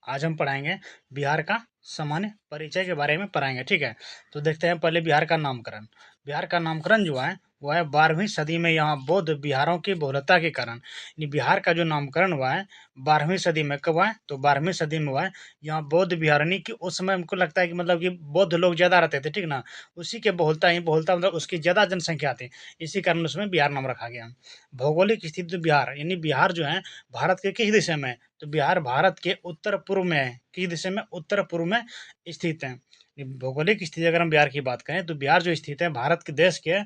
आज हम पढ़ाएंगे बिहार का सामान्य परिचय के बारे में पढ़ाएंगे। ठीक है, तो देखते हैं पहले बिहार का नामकरण। बिहार का नामकरण जो है वह है 12वीं सदी में यहाँ बौद्ध बिहारों की बहुलता के कारण बिहार का जो नामकरण हुआ है 12वीं सदी में। कब हुआ है? तो 12वीं सदी में हुआ है। यहाँ बौद्ध बिहार यानी कि उस समय हमको लगता है कि मतलब कि बौद्ध लोग ज़्यादा रहते थे, ठीक ना, उसी के बहुलता ही बहुलता मतलब उसकी ज़्यादा जनसंख्या थी, इसी कारण उसमें बिहार नाम रखा गया। भौगोलिक स्थिति तो बिहार यानी बिहार जो है भारत के किस दिशा में है? तो बिहार भारत के उत्तर पूर्व में है। किस दिशा में? उत्तर पूर्व में स्थित है। भौगोलिक स्थिति अगर हम बिहार की बात करें तो बिहार जो स्थित है भारत के देश के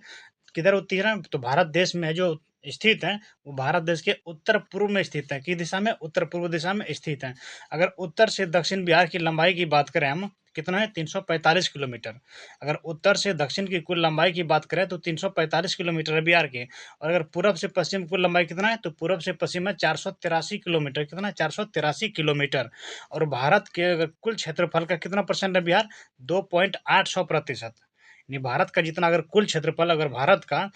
किधर होती है ना, तो भारत देश में जो स्थित है वो भारत देश के उत्तर पूर्व में स्थित है। किस दिशा में? उत्तर पूर्व दिशा में स्थित है। अगर उत्तर से दक्षिण बिहार की लंबाई की बात करें हम, कितना है? 345 किलोमीटर। अगर उत्तर से दक्षिण की कुल लंबाई की बात करें तो 345 किलोमीटर है बिहार की। और अगर पूरब से पश्चिम कुल लंबाई कितना है? तो पूरब से पश्चिम है 483 किलोमीटर। कितना? 483 किलोमीटर। और भारत के अगर कुल क्षेत्रफल का कितना परसेंट है बिहार? 2.8% यानी भारत का जितना अगर कुल क्षेत्रफल अगर भारत का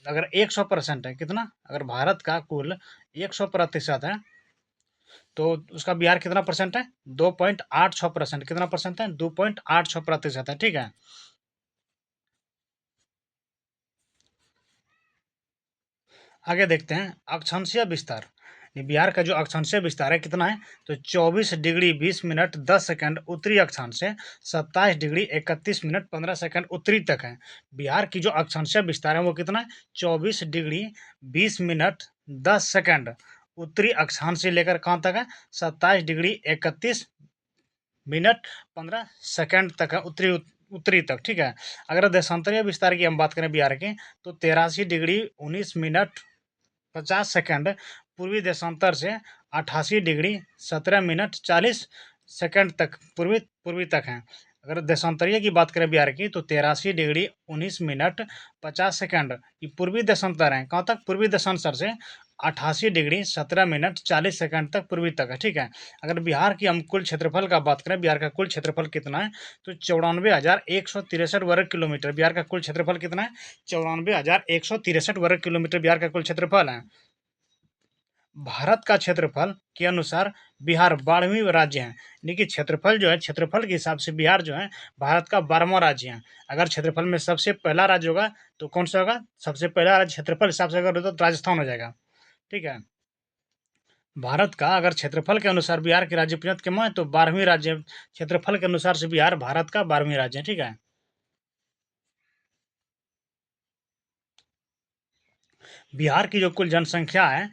अगर 100% है, कितना? अगर भारत का कुल 100% है तो उसका बिहार कितना परसेंट है? 2.86%। कितना परसेंट है? 2.86% है। ठीक है, आगे देखते हैं अक्षांशीय विस्तार। बिहार का जो अक्षांशीय विस्तार है कितना है? तो 24 डिग्री 20 मिनट 10 सेकंड उत्तरी अक्षांश से 27 डिग्री 31 मिनट 15 सेकंड उत्तरी तक है। बिहार की जो अक्षांशीय विस्तार है वो कितना है? 24 डिग्री 20 मिनट 10 सेकंड उत्तरी अक्षांश से लेकर कहाँ तक है? 27 डिग्री 31 मिनट 15 सेकंड तक है, उत्तरी उत्तरी तक। ठीक है, अगर देशांतरीय विस्तार की हम बात करें बिहार के तो 83 डिग्री 19 मिनट 50 सेकंड पूर्वी देशांतर से 88 डिग्री 17 मिनट 40 सेकंड तक पूर्वी पूर्वी तक है। अगर देशांतरीय की बात करें बिहार की तो 83 डिग्री 19 मिनट 50 सेकंड ये पूर्वी देशांतर है। कहाँ तक? पूर्वी देशांतर से 88 डिग्री 17 मिनट 40 सेकंड तक पूर्वी तक है। ठीक है, अगर बिहार की हम कुल क्षेत्रफल का बात करें, बिहार का कुल क्षेत्रफल कितना है? तो 94,163 वर्ग किलोमीटर। बिहार का कुल क्षेत्रफल कितना है? 94,163 वर्ग किलोमीटर बिहार का कुल क्षेत्रफल है। भारत का क्षेत्रफल के अनुसार बिहार 12वीं राज्य है, यानी कि क्षेत्रफल जो है क्षेत्रफल के हिसाब से बिहार जो है भारत का 12वां राज्य है। अगर क्षेत्रफल में सबसे पहला राज्य होगा तो कौन सा होगा? सबसे पहला राज्य क्षेत्रफल हिसाब से अगर हो तो राजस्थान हो जाएगा। ठीक है, भारत का अगर क्षेत्रफल के अनुसार बिहार की राज्य परिषद क्यों है तो 12वीं राज्य, क्षेत्रफल के अनुसार से बिहार भारत का 12वीं राज्य है। ठीक है, बिहार की जो कुल जनसंख्या है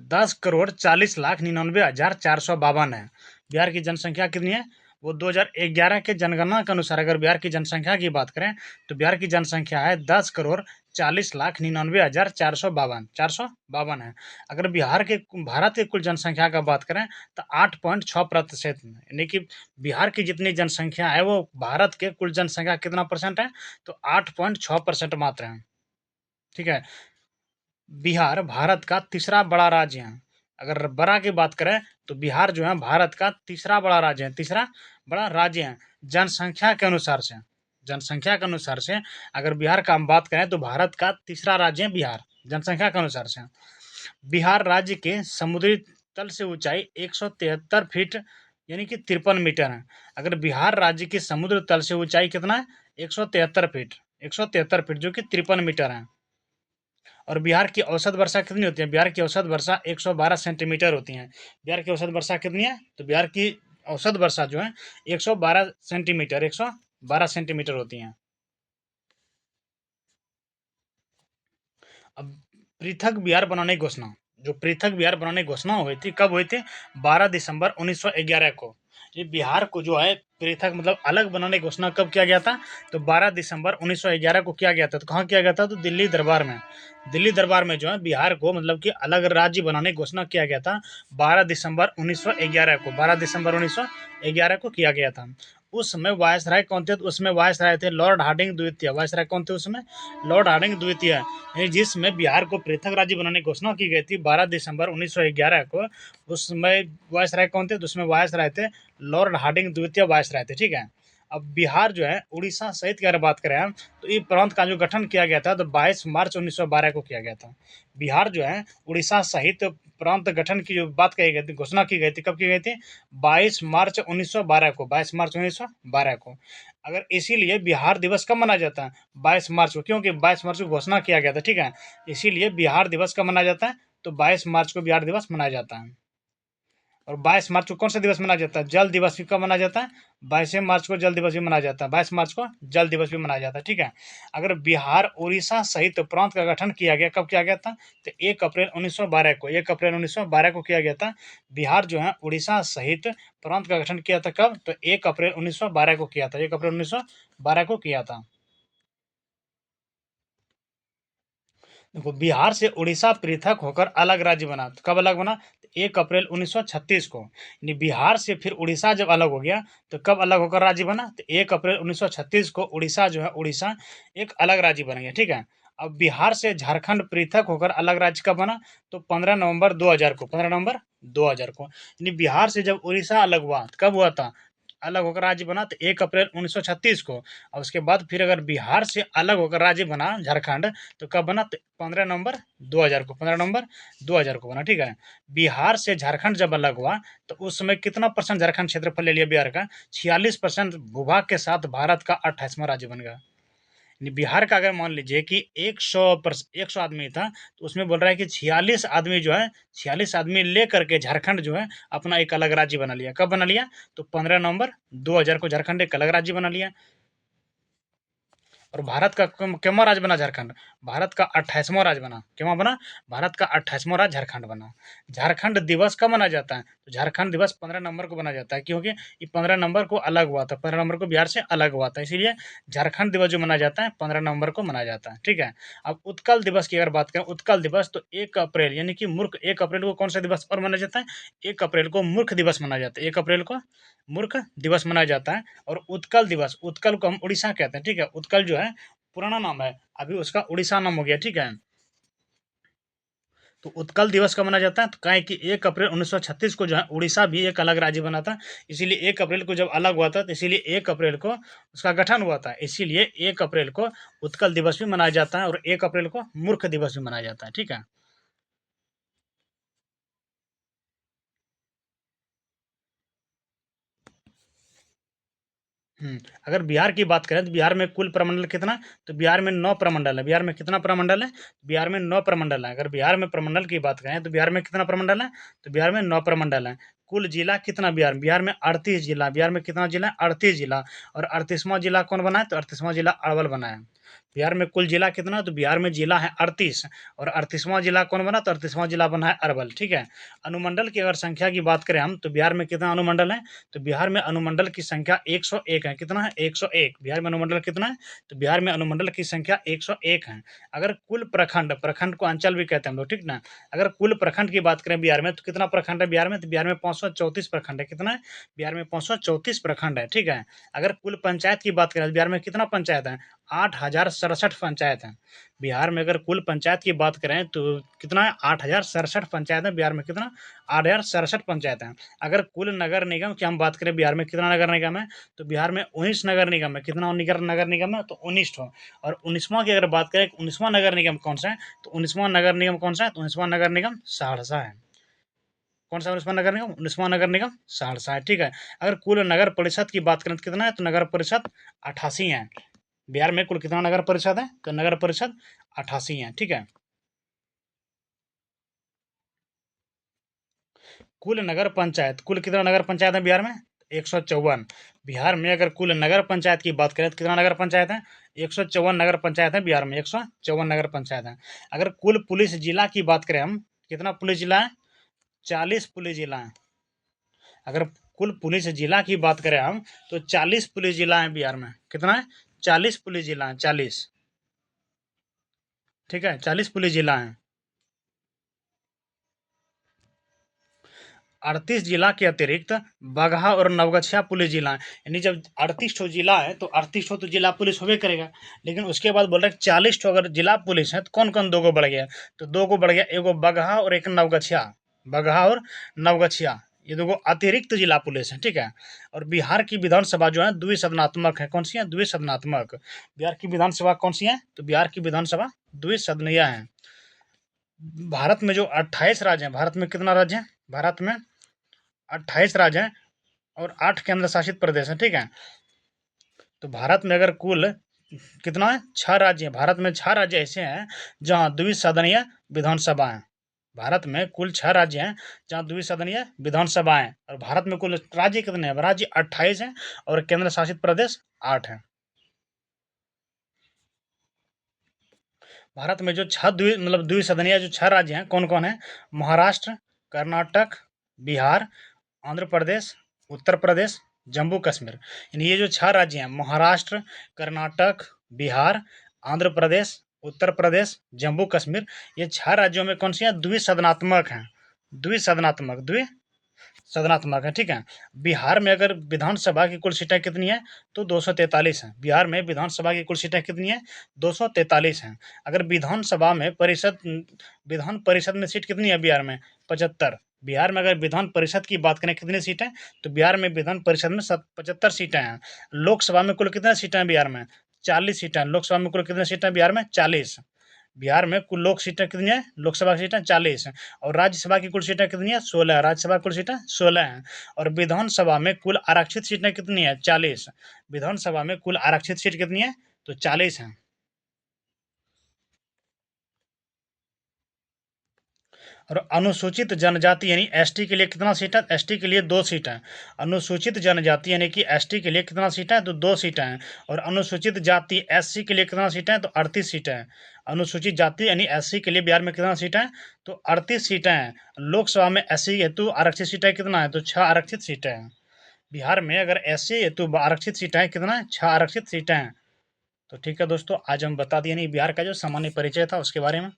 10,40,99,452 है। बिहार की जनसंख्या कितनी है? वो 2011 के जनगणना के अनुसार अगर बिहार की जनसंख्या की बात करें तो बिहार की जनसंख्या है 10,40,99,452 452 है। अगर बिहार के भारत की कुल जनसंख्या का बात करें तो 8.6% यानी कि बिहार की जितनी जनसंख्या है वो भारत के कुल जनसंख्या कितना परसेंट है? तो 8.6% मात्र है। ठीक है, बिहार भारत का तीसरा बड़ा राज्य है। अगर बड़ा की बात करें तो बिहार जो है भारत का तीसरा बड़ा राज्य है, तीसरा बड़ा राज्य है जनसंख्या के अनुसार से। जनसंख्या के अनुसार से अगर बिहार का हम बात करें तो भारत का तीसरा राज्य है बिहार, जनसंख्या के अनुसार से। बिहार राज्य के समुद्री तल से ऊंचाई 173 फीट यानी कि 53 मीटर है। अगर बिहार राज्य की समुद्र तल से ऊंचाई कितना है? 173 फीट, 173 फीट जो कि 53 मीटर है। और बिहार की औसत वर्षा कितनी होती है? बिहार की औसत वर्षा 112 सेंटीमीटर होती है। बिहार की औसत वर्षा कितनी है? तो बिहार की औसत वर्षा जो है 112 सेंटीमीटर, 112 सेंटीमीटर होती है। अब पृथक बिहार बनाने की घोषणा, जो पृथक बिहार बनाने की घोषणा हुई थी कब हुई थी? 12 दिसंबर 1911 को। ये बिहार को जो है पृथक मतलब अलग बनाने की घोषणा कब किया गया था? तो 12 दिसंबर 1911 को किया गया था। तो कहाँ किया गया था? तो दिल्ली दरबार में। दिल्ली दरबार में जो है बिहार को मतलब कि अलग राज्य बनाने की घोषणा किया गया था 12 दिसंबर 1911 को। 12 दिसंबर 1911 को किया गया था। उस समय वायसराय कौन थे? तो उसमें वायसराय थे लॉर्ड हार्डिंग द्वितीय। वायसराय कौन थे उसमें? लॉर्ड हार्डिंग द्वितीय, यानी जिसमें बिहार को पृथक राज्य बनाने की घोषणा की गई थी 12 दिसंबर 1911 को। उस समय वायसराय कौन थे? तो उसमें वायसराय थे लॉर्ड हार्डिंग द्वितीय वायसराय थे। ठीक है, अब बिहार जो है उड़ीसा सहित की अगर बात करें हम, तो ये प्रांत का जो गठन किया गया था तो 22 मार्च 1912 को किया गया था। बिहार जो है उड़ीसा सहित प्रांत गठन की जो बात कही गई थी, घोषणा की गई थी, कब की गई थी? 22 मार्च 1912 को, 22 मार्च 1912 को। अगर इसीलिए बिहार दिवस कब मनाया जाता है? 22 मार्च को, क्योंकि 22 मार्च को घोषणा किया गया था, ठीक है। इसीलिए बिहार दिवस कब मनाया जाता है? तो 22 मार्च को बिहार दिवस मनाया जाता है। और 22 मार्च को कौन सा दिवस मनाया जाता है? जल दिवस भी कब मनाया जाता है? 22 मार्च को जल दिवस भी मनाया जाता है। 22 मार्च को जल दिवस भी मनाया जाता है, ठीक है। अगर बिहार उड़ीसा सहित प्रांत का गठन किया गया, कब किया गया था? तो 1 अप्रैल 1912 को, 1 अप्रैल 1912 को किया गया था। बिहार जो है उड़ीसा सहित प्रांत का गठन किया था कब? तो 1 अप्रैल 1912 को किया था, 1 अप्रैल 1912 को किया था। देखो, बिहार से उड़ीसा पृथक होकर अलग राज्य बना। तो कब अलग बना? 1 अप्रैल 1936 को। यानी बिहार से फिर उड़ीसा जब अलग हो गया तो कब अलग होकर राज्य बना? तो 1 अप्रैल 1936 को उड़ीसा जो है, उड़ीसा एक अलग राज्य बन गया, ठीक है। अब बिहार से झारखंड पृथक होकर अलग राज्य कब बना? तो 15 नवंबर 2000 को, 15 नवंबर 2000 को। यानी बिहार से जब उड़ीसा अलग हुआ तो कब हुआ था? अलग होकर राज्य बना तो 1 अप्रैल 1936 को। और उसके बाद फिर अगर बिहार से अलग होकर राज्य बना झारखंड, तो कब बना? 15 नवंबर 2000 को, 15 नवंबर 2000 को बना, ठीक है। बिहार से झारखंड जब अलग हुआ तो उस समय कितना परसेंट झारखंड क्षेत्रफल ले लिया बिहार का? 46% भूभाग के साथ भारत का 28वां राज्य बन गया। बिहार का अगर मान लीजिए कि 100 आदमी था, तो उसमें बोल रहा है कि 46 आदमी जो है, 46 आदमी लेकर के झारखंड जो है अपना एक अलग राज्य बना लिया। कब बना लिया? तो 15 नवंबर 2000 को झारखंड एक अलग राज्य बना लिया। और भारत का क्यों राज्य बना झारखंड? भारत का 28वां राज्य बना। क्यों बना? भारत का 28वां राज्य झारखंड बना। झारखंड दिवस कब मनाया जाता है? तो झारखंड दिवस 15 नवंबर को मनाया जाता है, क्योंकि ये 15 नवंबर को अलग हुआ था, 15 नवंबर को बिहार से अलग हुआ था, इसीलिए झारखंड दिवस जो मनाया जाता है 15 नवंबर को मनाया जाता है, ठीक है। अब उत्कल दिवस की अगर बात करें, उत्कल दिवस तो 1 अप्रैल यानी कि मूर्ख 1 अप्रैल को कौन सा दिवस और मनाया जाता है? 1 अप्रैल को मूर्ख दिवस मनाया जाता है, 1 अप्रैल को मूर्ख दिवस मनाया जाता है। और उत्कल दिवस, उत्कल को हम उड़ीसा कहते हैं, ठीक है। उत्कल जो है पुराना नाम है, अभी उसका उड़ीसा नाम हो गया, ठीक है। तो उत्कल दिवस कब मनाया जाता है? तो कहें कि 1 अप्रैल 1936 को जो है उड़ीसा भी एक अलग राज्य बना था, इसीलिए 1 अप्रैल को जब अलग हुआ था तो इसीलिए 1 अप्रैल को उसका गठन हुआ था, इसीलिए 1 अप्रैल को उत्कल दिवस भी मनाया जाता है और 1 अप्रैल को मूर्ख दिवस भी मनाया जाता है, ठीक है। अगर बिहार की बात करें तो बिहार में कुल प्रमंडल कितना? तो बिहार में 9 प्रमंडल है। बिहार में कितना प्रमंडल है? बिहार में 9 प्रमंडल है। अगर बिहार में प्रमंडल की बात करें तो बिहार में कितना प्रमंडल है? तो बिहार में 9 प्रमंडल है। कुल जिला कितना बिहार में? बिहार में 38 जिला। बिहार में कितना जिला? 38 जिला। और 38वां जिला कौन बना है? तो 38वां जिला अरवल बना है। बिहार में कुल जिला कितना? तो बिहार में जिला है 38 और 38वां जिला कौन बना? तो 38वां जिला बना है अरवल, ठीक है। अनुमंडल की अगर संख्या की बात करें हम, तो बिहार में कितना अनुमंडल है? तो बिहार में अनुमंडल की संख्या 101 है। कितना है? 101। बिहार में अनुमंडल कितना है? तो बिहार में अनुमंडल की संख्या 101 है। अगर कुल प्रखंड, प्रखंड को अंचल भी कहते हैं हम लोग, ठीक ना। अगर कुल प्रखंड की बात करें बिहार में, तो कितना प्रखंड है बिहार में? तो बिहार में 534 प्रखंड है। कितना है? बिहार में 534 प्रखंड है, ठीक है। अगर कुल पंचायत की बात करें तो बिहार में कितना पंचायत है? 8067 पंचायत हैं। बिहार में अगर कुल पंचायत की बात करें तो कितना है? 8067 पंचायत है बिहार में। कितना? 8067 पंचायत हैं। अगर कुल नगर निगम की हम बात करें बिहार में कितना नगर निगम है? तो बिहार में 19 नगर निगम है। कितना नगर निगम है? तो 19 ठो। और 19वां की अगर बात करें 19वां नगर निगम कौन सा है? तो 19वां नगर निगम कौन सा है? तो 19वां नगर निगम सहरसा है। कौन सा 19वां नगर निगम? 19वां नगर निगम सहरसा है, ठीक है। अगर कुल नगर परिषद की बात करें तो कितना है? तो नगर परिषद 88 है। बिहार में कुल कितना नगर परिषद है? तो नगर परिषद 88 है, ठीक है। कुल नगर पंचायत, कुल कितना नगर पंचायत है बिहार में? 154। बिहार में अगर कुल नगर पंचायत की बात करें तो कितना नगर पंचायत है? 154 नगर पंचायत है बिहार में, 154 नगर पंचायत है। अगर कुल पुलिस जिला की बात करें हम, कितना पुलिस जिला है? 40 पुलिस जिला है। अगर कुल पुलिस जिला की बात करें हम, तो 40 पुलिस जिला है बिहार में। कितना है? 40 पुलिस जिला है, 40, ठीक है, 40 पुलिस जिला है। 38 जिला के अतिरिक्त बगहा और नवगछिया पुलिस जिला है। यानी जब 38 ठो जिला है तो 38 ठो तो जिला पुलिस होबे करेगा, लेकिन उसके बाद बोल रहे 40 ठो अगर जिला पुलिस है तो कौन कौन दो गो बढ़ गया? तो दो गो बढ़ गया, एगो बगहा और एक नवगछिया। बगहा और नवगछिया, ये देखो अतिरिक्त जिला पुलिस है, ठीक है। और बिहार की विधानसभा जो है द्विसदनात्मक है। कौन सी है? द्विसदनात्मक। बिहार की विधानसभा कौन सी है? तो बिहार की विधानसभा द्विसदनीय है। भारत में जो 28 राज्य हैं, भारत में कितना राज्य है? भारत में 28 राज्य हैं और 8 केंद्र शासित प्रदेश हैं, ठीक है। तो भारत में अगर कुल कितना है? 6 राज्य हैं। भारत में 6 राज्य ऐसे हैं जहाँ द्विसदनीय विधानसभा है। भारत में कुल 6 राज्य हैं जहाँ द्विसदनीय विधानसभा है। और भारत में कुल राज्य कितने हैं? राज्य 28 हैं और केंद्र शासित प्रदेश 8 हैं। भारत में जो द्विसदनीय जो 6 राज्य हैं कौन कौन है? महाराष्ट्र, कर्नाटक, बिहार, आंध्र प्रदेश, उत्तर प्रदेश, जम्मू कश्मीर। यानी ये जो 6 राज्य हैं महाराष्ट्र, कर्नाटक, बिहार, आंध्र प्रदेश, उत्तर प्रदेश, जम्मू कश्मीर, ये 6 राज्यों में कौन सी हैं? द्विसदनात्मक हैं। द्विसदनात्मक है, ठीक है। बिहार में अगर विधानसभा की कुल सीटें कितनी है? तो 243 हैं। बिहार में विधानसभा की कुल सीटें कितनी है? 243 हैं। अगर विधान परिषद में सीट कितनी है बिहार में? 75। बिहार में अगर विधान परिषद की बात करें कितनी सीटें, तो बिहार में विधान परिषद में 75 सीटें हैं। लोकसभा में कुल कितनी सीटें हैं बिहार में? 40 सीटें। लोकसभा में कुल कितनी सीटें बिहार में? 40। बिहार में कुल लोक सीटें कितनी है? लोकसभा की सीटें 40 हैं। और राज्यसभा की कुल सीटें कितनी है? 16। राज्यसभा की कुल सीटें 16 हैं। और विधानसभा में कुल आरक्षित सीटें कितनी है? 40। विधानसभा में कुल आरक्षित सीट कितनी है? तो 40 हैं। और अनुसूचित जनजाति यानी एसटी के लिए कितना सीट है? एसटी के लिए 2 सीट है। अनुसूचित जनजाति यानी कि एसटी के लिए कितना सीट है? तो 2 सीटें हैं। और अनुसूचित जाति एससी के लिए कितना सीट है? तो 38 सीटें हैं। अनुसूचित जाति यानी एससी के लिए बिहार में कितना सीट है? तो 38 सीटें हैं। लोकसभा में एससी हेतु आरक्षित सीटें कितना है? तो 6 आरक्षित सीटें हैं। बिहार में अगर एससी हेतु आरक्षित सीटें हैं कितना है? 6 आरक्षित सीटें हैं। तो ठीक है दोस्तों, आज हम बता दिए नहीं बिहार का जो सामान्य परिचय था उसके बारे में।